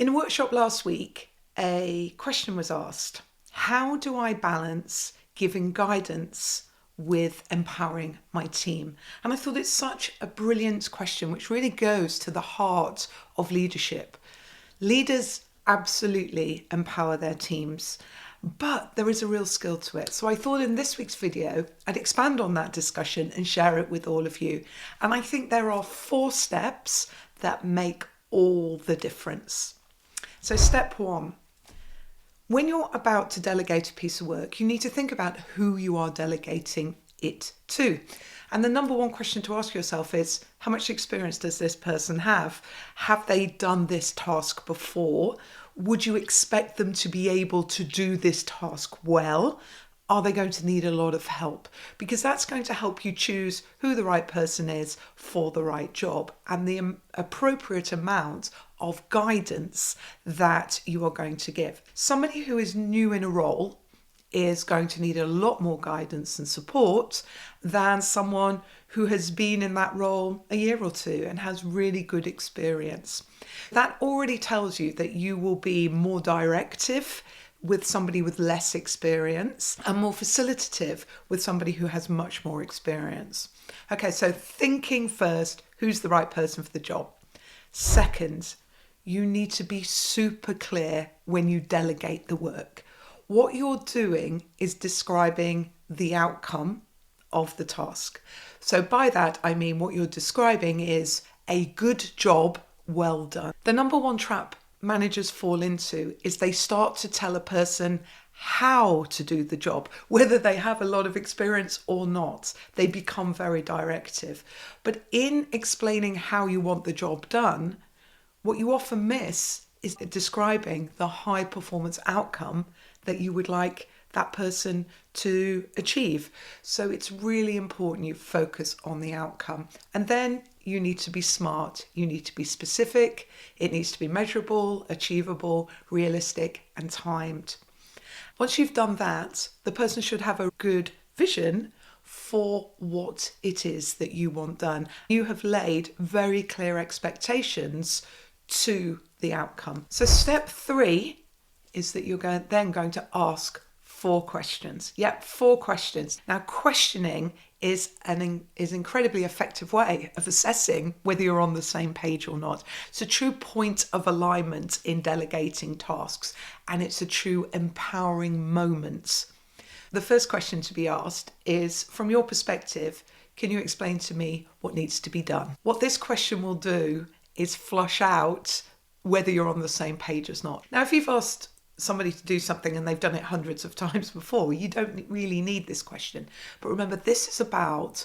In a workshop last week, a question was asked: how do I balance giving guidance with empowering my team? And I thought it's such a brilliant question, which really goes to the heart of leadership. Leaders absolutely empower their teams, but there is a real skill to it. So I thought in this week's video, I'd expand on that discussion and share it with all of you. And I think there are 4 steps that make all the difference. So step 1, when you're about to delegate a piece of work, you need to think about who you are delegating it to. And the number 1 question to ask yourself is, how much experience does this person have? Have they done this task before? Would you expect them to be able to do this task well? Are they going to need a lot of help? Because that's going to help you choose who the right person is for the right job and the appropriate amount of guidance that you are going to give. Somebody who is new in a role is going to need a lot more guidance and support than someone who has been in that role a year or 2 and has really good experience. That already tells you that you will be more directive with somebody with less experience and more facilitative with somebody who has much more experience. Okay, so thinking first, who's the right person for the job? Second, you need to be super clear when you delegate the work. What you're doing is describing the outcome of the task. So by that, I mean what you're describing is a good job well done. The number 1 trap managers fall into is they start to tell a person how to do the job, whether they have a lot of experience or not. They become very directive. But in explaining how you want the job done, what you often miss is describing the high performance outcome that you would like that person to achieve. So it's really important you focus on the outcome. And then you need to be smart. You need to be specific. It needs to be measurable, achievable, realistic, and timed. Once you've done that, the person should have a good vision for what it is that you want done. You have laid very clear expectations to the outcome. So step 3 is that you're then going to ask 4 questions. Yep, 4 questions. Now, questioning is an incredibly effective way of assessing whether you're on the same page or not. It's a true point of alignment in delegating tasks, and it's a true empowering moment. The first question to be asked is, from your perspective, can you explain to me what needs to be done? What this question will do is flush out whether you're on the same page or not. Now, if you've asked somebody to do something and they've done it hundreds of times before, you don't really need this question. But remember, this is about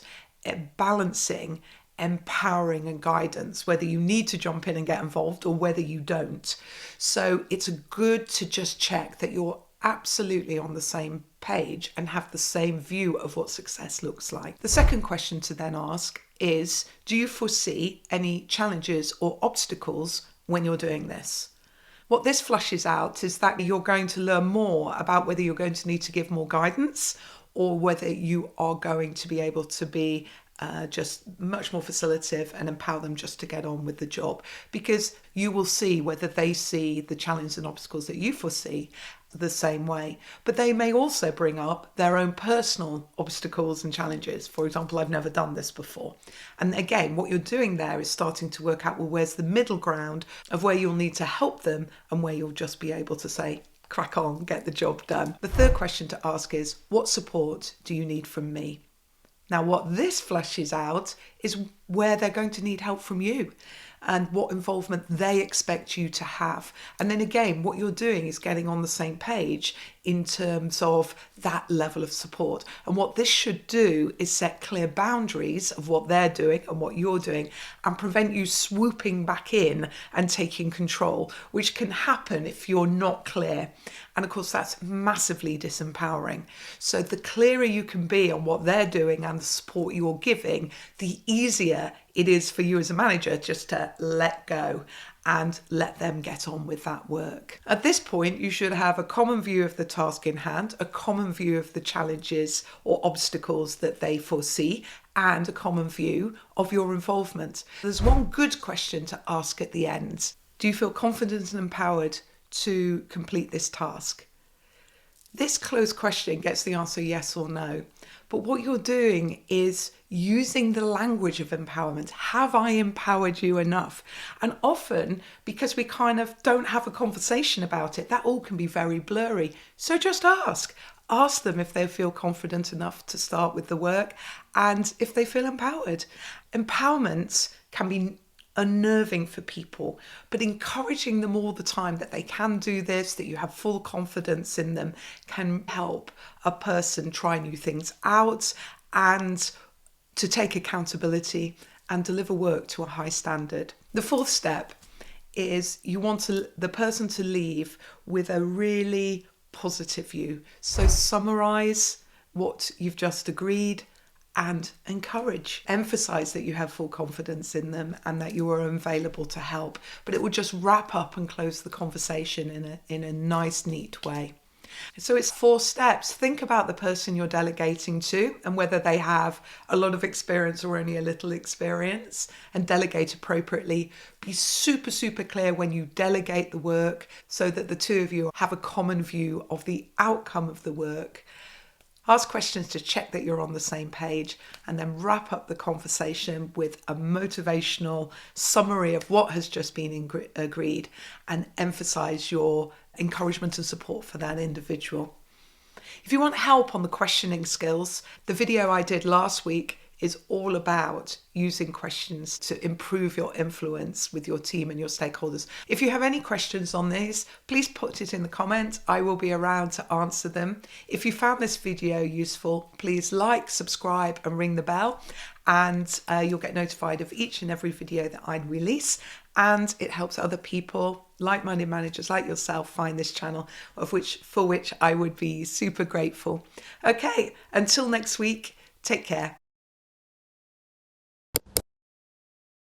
balancing empowering and guidance, whether you need to jump in and get involved or whether you don't. So it's good to just check that you're absolutely on the same page and have the same view of what success looks like. The second question to then ask is, do you foresee any challenges or obstacles when you're doing this? What this flushes out is that you're going to learn more about whether you're going to need to give more guidance or whether you are going to be able to be just much more facilitative and empower them just to get on with the job, because you will see whether they see the challenges and obstacles that you foresee the same way. But they may also bring up their own personal obstacles and challenges. For example, I've never done this before. And again, what you're doing there is starting to work out, well, where's the middle ground of where you'll need to help them and where you'll just be able to say, crack on, get the job done. The third question to ask is, what support do you need from me? Now, what this flushes out is where they're going to need help from you and what involvement they expect you to have. And then again, what you're doing is getting on the same page in terms of that level of support. And what this should do is set clear boundaries of what they're doing and what you're doing and prevent you swooping back in and taking control, which can happen if you're not clear. And of course, that's massively disempowering. So the clearer you can be on what they're doing and the support you're giving, the easier it is for you as a manager just to let go and let them get on with that work. At this point, you should have a common view of the task in hand, a common view of the challenges or obstacles that they foresee, and a common view of your involvement. There's one good question to ask at the end. Do you feel confident and empowered to complete this task? This closed question gets the answer yes or no. But what you're doing is using the language of empowerment. Have I empowered you enough? And often, because we kind of don't have a conversation about it, that all can be very blurry. So just ask. Ask them if they feel confident enough to start with the work and if they feel empowered. Empowerment can be unnerving for people, but encouraging them all the time that they can do this, that you have full confidence in them, can help a person try new things out and to take accountability and deliver work to a high standard. The fourth step is you want the person to leave with a really positive view. So summarize what you've just agreed and encourage. Emphasize that you have full confidence in them and that you are available to help. But it will just wrap up and close the conversation in a nice, neat way. So it's 4 steps. Think about the person you're delegating to and whether they have a lot of experience or only a little experience, and delegate appropriately. Be super, super clear when you delegate the work so that the two of you have a common view of the outcome of the work. Ask questions to check that you're on the same page, and then wrap up the conversation with a motivational summary of what has just been agreed, and emphasize your encouragement and support for that individual. If you want help on the questioning skills, the video I did last week is all about using questions to improve your influence with your team and your stakeholders. If you have any questions on this, please put it in the comments. I will be around to answer them. If you found this video useful, please like, subscribe and ring the bell, and you'll get notified of each and every video that I release, and it helps other people, like-minded managers like yourself, find this channel, for which I would be super grateful. Okay, until next week, take care.